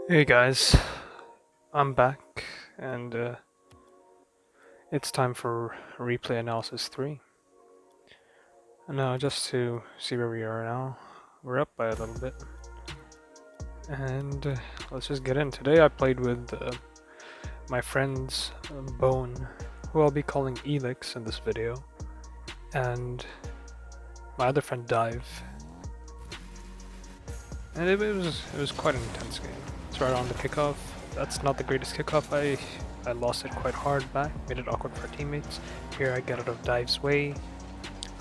Hey guys, I'm back, and it's time for Replay Analysis 3. And now, just to see where we are now, we're up by a little bit. And let's just get in. Today I played with my friends Bone, who I'll be calling Elix in this video, and my other friend Dive. And it was quite an intense game. It's right on the kickoff. That's not the greatest kickoff. I lost it quite hard back, made it awkward for teammates. Here I get out of Dive's way.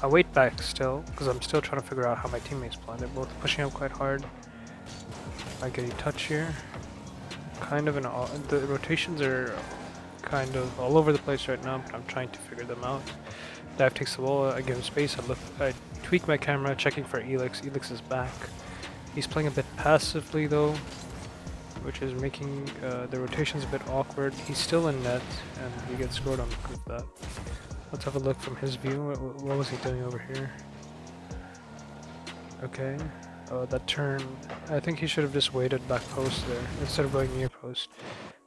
I wait back still, because I'm still trying to figure out how my teammates play. They're both pushing up quite hard. I get a touch here. Kind of the rotations are kind of all over the place right now, but I'm trying to figure them out. Dive takes the ball, I give him space, I tweak my camera, checking for Elix. Elix is back. He's playing a bit passively though, which is making the rotations a bit awkward. He's still in net, and we get scored on because of that. Let's have a look from his view. What was he doing over here? Okay. That turn. I think he should have just waited back post there instead of going near post.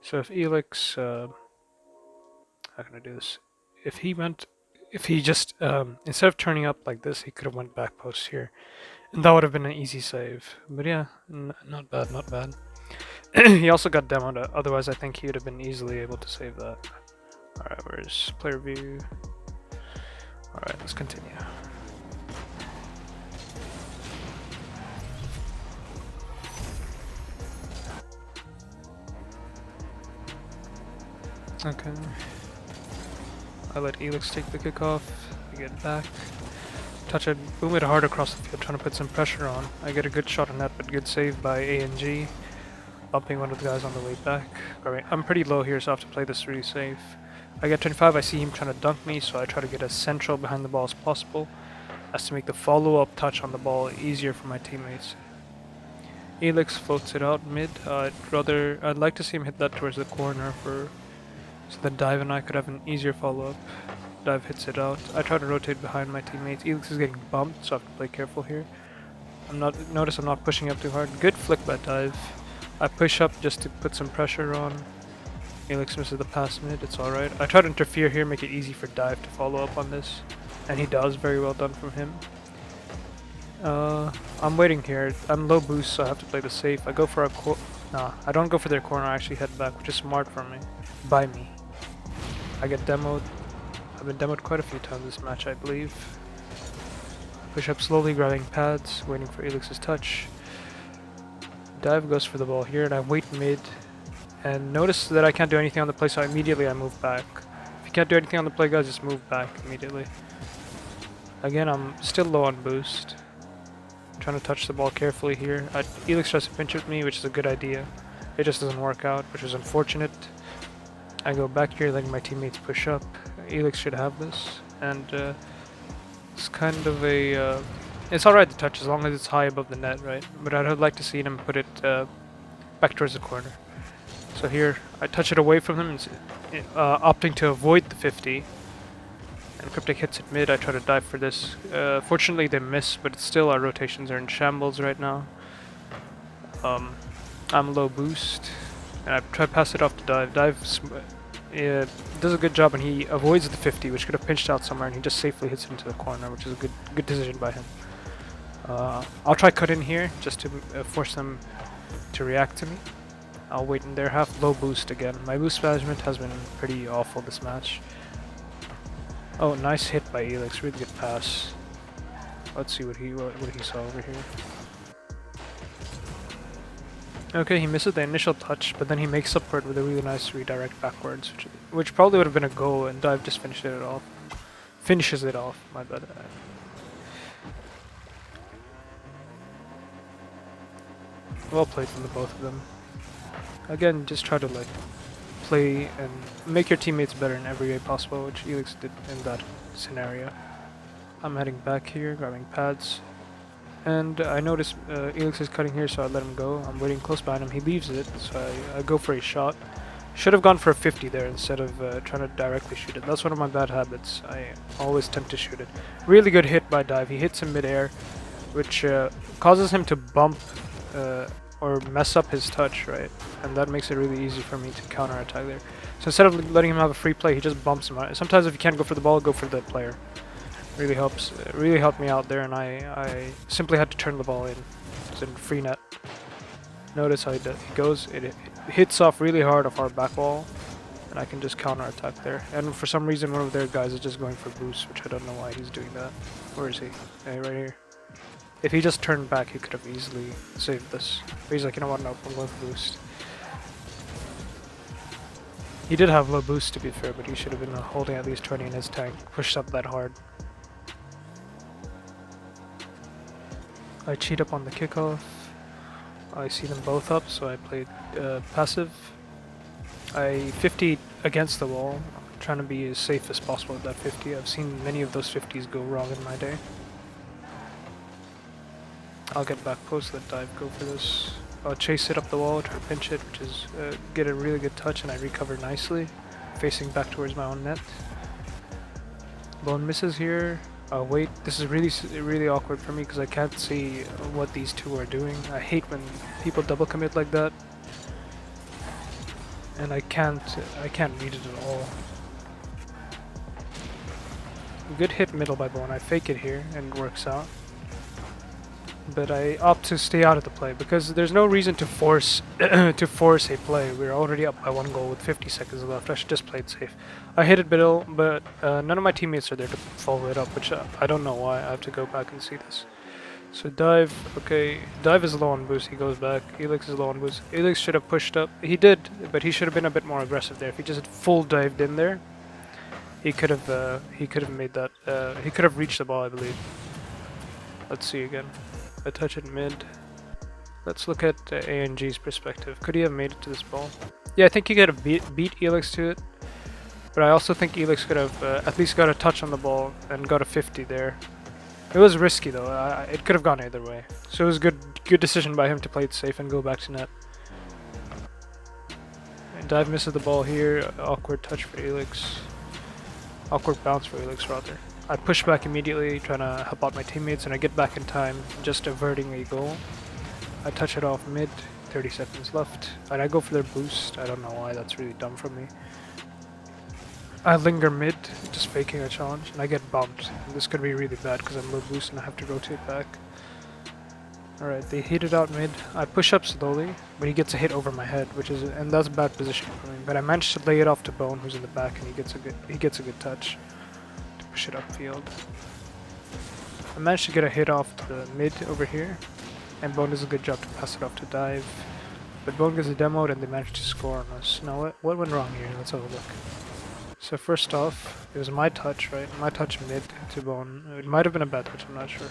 So if Elix, how can I do this? If he just instead of turning up like this, he could have went back post here, and that would have been an easy save. But yeah, not bad, not bad. He also got demoed. Otherwise, I think he would have been easily able to save that. Alright, where's player view? Alright, let's continue. Okay. I let Elix take the kickoff. I get back. Touch it, boom it hard across the field, trying to put some pressure on. I get a good shot on that, but good save by ANG. Bumping one of the guys on the way back. Alright, I'm pretty low here, so I have to play this really safe. I get 25, I see him trying to dunk me, so I try to get as central behind the ball as possible, as to make the follow-up touch on the ball easier for my teammates. Elix floats it out mid. I'd like to see him hit that towards the corner so that Dive and I could have an easier follow-up. Dive hits it out. I try to rotate behind my teammates. Elix is getting bumped, so I have to play careful here. Notice I'm not pushing up too hard. Good flick by Dive. I push up just to put some pressure on. Elix misses the pass mid, it's alright. I try to interfere here, make it easy for Dive to follow up on this. And he does, very well done from him. I'm waiting here. I'm low boost, so I have to play the safe. I go for a Nah, I don't go for their corner, I actually head back, which is smart from me. By me. I get demoed. I've been demoed quite a few times this match, I believe. Push up slowly, grabbing pads, waiting for Elix's touch. Dive goes for the ball here, and I wait mid. And notice that I can't do anything on the play, so immediately I move back. If you can't do anything on the play, guys, just move back immediately. Again, I'm still low on boost. Trying to touch the ball carefully here. Elix tries to pinch with me, which is a good idea. It just doesn't work out, which is unfortunate. I go back here, letting my teammates push up. Elix should have this, and it's kind of a... it's alright to touch as long as it's high above the net, right? But I'd like to see him put it back towards the corner. So here, I touch it away from him, opting to avoid the 50. And Cryptic hits it mid, I try to dive for this. Fortunately they miss, but still our rotations are in shambles right now. I'm low boost, and I try to pass it off to Dive. Dive does a good job, and he avoids the 50, which could have pinched out somewhere, and he just safely hits it into the corner, which is a good decision by him. I'll try cut in here, just to force them to react to me. I'll wait in their half, low boost again. My boost management has been pretty awful this match. Oh, nice hit by Elix, really good pass. Let's see what he saw over here. Okay, he misses the initial touch, but then he makes up for it with a really nice redirect backwards, which probably would have been a goal, and Dive just finishes it off, my bad. Well played from the both of them. Again, just try to like play and make your teammates better in every way possible, which Elix did in that scenario. I'm heading back here, grabbing pads. And I notice Elix is cutting here, so I let him go. I'm waiting close behind him. He leaves it, so I go for a shot. Should have gone for a 50 there instead of trying to directly shoot it. That's one of my bad habits. I always tend to shoot it. Really good hit by Dive. He hits in midair, which causes him to bump or mess up his touch, right? And that makes it really easy for me to counter-attack there. So instead of letting him have a free play, he just bumps him out. Sometimes if you can't go for the ball, go for the player. Really helps. Really helped me out there, and I simply had to turn the ball in. It's in free net. Notice how he goes. It hits off really hard off our back wall, and I can just counter-attack there. And for some reason, one of their guys is just going for boost, which I don't know why he's doing that. Where is he? Hey, right here. If he just turned back, he could have easily saved this. But he's like, you know what, no, I'm going for boost. He did have low boost to be fair, but he should have been holding at least 20 in his tank. Pushed up that hard. I cheat up on the kickoff. I see them both up, so I played passive. I 50 against the wall, trying to be as safe as possible with that 50. I've seen many of those 50s go wrong in my day. I'll get back post, let dive go for this. I'll chase it up the wall, try to pinch it, which is get a really good touch, and I recover nicely, facing back towards my own net. Bone misses here. I'll wait. This is really awkward for me because I can't see what these two are doing. I hate when people double commit like that, and I can't read it at all. Good hit middle by Bone. I fake it here and it works out. But I opt to stay out of the play because there's no reason to force a play. We're already up by 1 goal with 50 seconds left. I should just play it safe. I hit it middle, but none of my teammates are there to follow it up, which I don't know why. I have to go back and see this. So dive, okay, dive is low on boost. He goes back. Elix is low on boost. Elix should have pushed up. He did, but he should have been a bit more aggressive there. If he just full dived in there, he could have made that. He could have reached the ball, I believe. Let's see again. I touch it mid. Let's look at ANG's perspective. Could he have made it to this ball? Yeah, I think he could have beat Elix to it. But I also think Elix could have at least got a touch on the ball and got a 50 there. It was risky though. It could have gone either way. So it was good decision by him to play it safe and go back to net. And dive misses the ball here. Awkward touch for Elix. Awkward bounce for Elix rather. I push back immediately, trying to help out my teammates, and I get back in time, just averting a goal. I touch it off mid, 30 seconds left, and I go for their boost. I don't know why, that's really dumb from me. I linger mid, just faking a challenge, and I get bumped. And this could be really bad because I'm low boost and I have to rotate back. Alright, they hit it out mid. I push up slowly, but he gets a hit over my head, and that's a bad position for me. But I managed to lay it off to Bone, who's in the back, and he gets a good touch. Push it upfield. I managed to get a hit off to the mid over here, and Bone does a good job to pass it off to dive. But Bone gets a demoed and they managed to score on us. Now what went wrong here? Let's have a look. So first off, it was my touch, right? My touch mid to Bone. It might have been a bad touch, I'm not sure.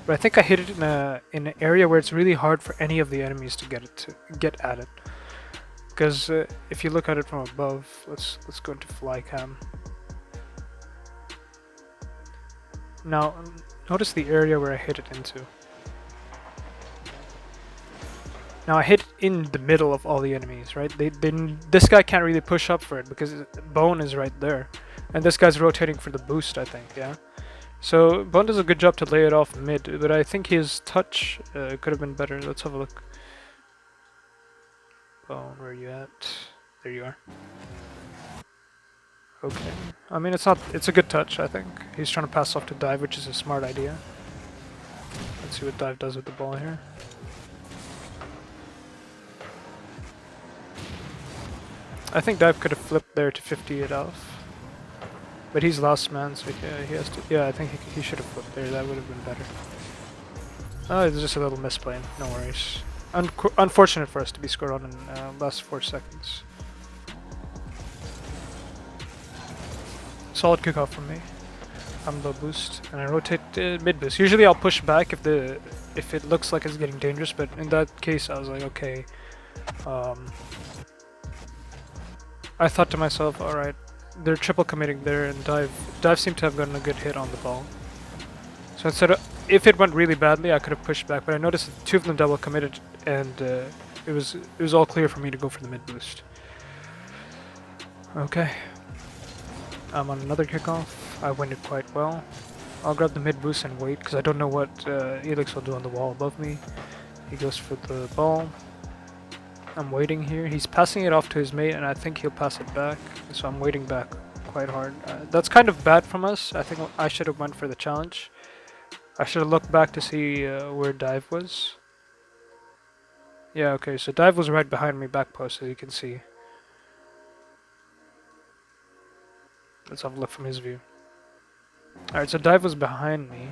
But I think I hit it in an area where it's really hard for any of the enemies to get at it. Because if you look at it from above, let's go into fly cam. Now, notice the area where I hit it into. Now I hit in the middle of all the enemies, right? This guy can't really push up for it because Bone is right there. And this guy's rotating for the boost, I think, yeah? So Bone does a good job to lay it off mid, but I think his touch could have been better. Let's have a look. Bone, where are you at? There you are. Okay. I mean, it's a good touch, I think. He's trying to pass off to dive, which is a smart idea. Let's see what dive does with the ball here. I think dive could have flipped there to 50 it off. But he's last man, so he has to... Yeah, I think he should have flipped there. That would have been better. Oh, it's just a little misplay. No worries. Unfortunate for us to be scored on in last 4 seconds. Solid kickoff from me. I'm low boost and I rotate mid boost. Usually I'll push back if it looks like it's getting dangerous, but in that case I was like, okay. I thought to myself, alright, they're triple committing there, and dive seemed to have gotten a good hit on the ball. So instead of, if it went really badly, I could have pushed back, but I noticed that 2 of them double committed, and it was all clear for me to go for the mid boost. Okay. I'm on another kickoff. I win it quite well. I'll grab the mid boost and wait because I don't know what Elix will do on the wall above me. He goes for the ball. I'm waiting here. He's passing it off to his mate, and I think he'll pass it back. So I'm waiting back quite hard. That's kind of bad from us. I think I should have went for the challenge. I should have looked back to see where dive was. Yeah, okay, so dive was right behind me, back post, as you can see. Let's have a look from his view. Alright, so dive was behind me.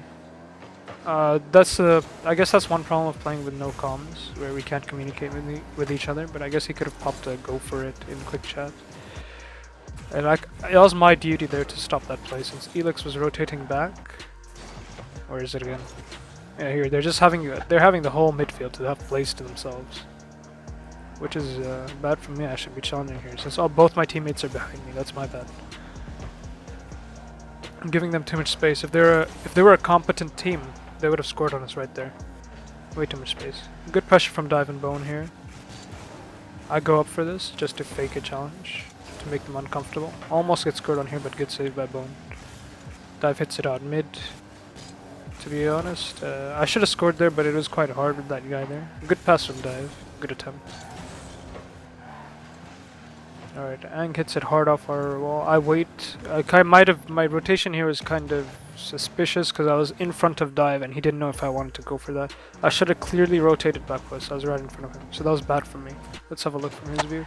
I guess that's one problem of playing with no comms, where we can't communicate with each other, but I guess he could have popped a go for it in quick chat. And it was my duty there to stop that play, since Elix was rotating back. Where is it again? Yeah, here, they're having the whole midfield to have plays to themselves. Which is bad for me. I should be challenging here, since both my teammates are behind me. That's my bad. I'm giving them too much space. If they were a competent team, they would have scored on us right there. Way too much space. Good pressure from Dive and Bone here. I go up for this just to fake a challenge, to make them uncomfortable. Almost get scored on here, but good save by Bone. Dive hits it out mid. To be honest, I should have scored there, but it was quite hard with that guy there. Good pass from Dive. Good attempt. Alright, Ang hits it hard off our wall. I wait. My rotation here was kind of suspicious because I was in front of Dive and he didn't know if I wanted to go for that. I should have clearly rotated backwards. I was right in front of him. So that was bad for me. Let's have a look from his view.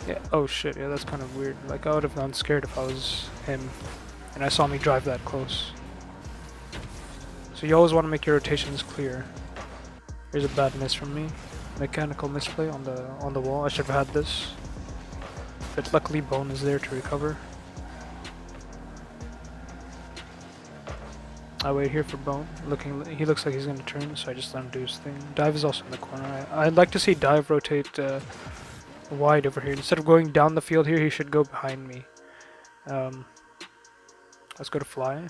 Yeah, oh shit, yeah, that's kind of weird. Like, I would have gone scared if I was him and I saw me drive that close. So you always want to make your rotations clear. Here's a bad miss from me. Mechanical misplay on the wall. I should have had this. But luckily Bone is there to recover. I wait here for Bone. He looks like he's gonna turn, so I just let him do his thing. Dive is also in the corner. I'd like to see Dive rotate wide over here. Instead of going down the field here, he should go behind me. Let's go to Fly.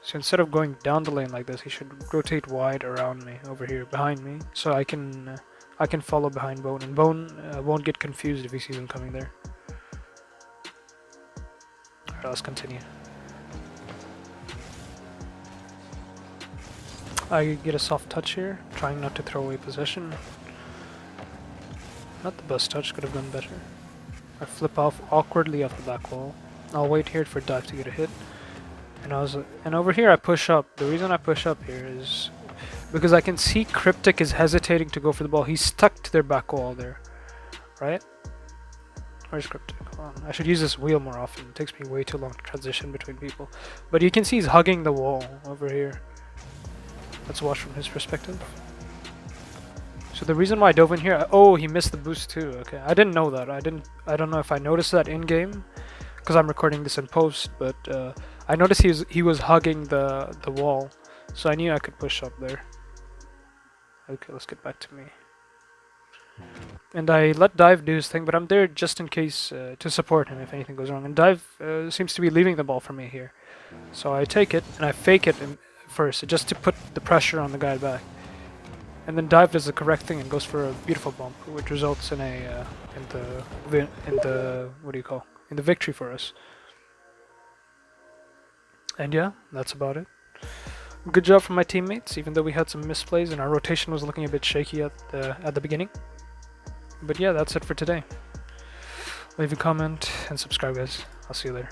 So instead of going down the lane like this, he should rotate wide around me, over here, behind me, so I can follow behind Bone, and Bone won't get confused if he sees him coming there. Alright, let's continue. I get a soft touch here, trying not to throw away possession. Not the best touch, could have done better. I flip off awkwardly off the back wall. I'll wait here for Dive to get a hit. And over here I push up. The reason I push up here is because I can see Cryptic is hesitating to go for the ball. He's stuck to their back wall there. Right? Where's Cryptic? Hold on. I should use this wheel more often. It takes me way too long to transition between people. But you can see he's hugging the wall over here. Let's watch from his perspective. So the reason why I dove in here, oh, he missed the boost too. Okay, I didn't know that. I don't know if I noticed that in game, because I'm recording this in post. But I noticed he was hugging the wall, so I knew I could push up there. Okay, let's get back to me. And I let Dive do his thing, but I'm there just in case to support him if anything goes wrong. And Dive seems to be leaving the ball for me here, so I take it and I fake it first, just to put the pressure on the guy back. And then Dive does the correct thing and goes for a beautiful bump, which results in a in the victory for us. And yeah, that's about it. Good job from my teammates, even though we had some misplays and our rotation was looking a bit shaky at the beginning. But yeah, that's it for today. Leave a comment and subscribe, guys. I'll see you later.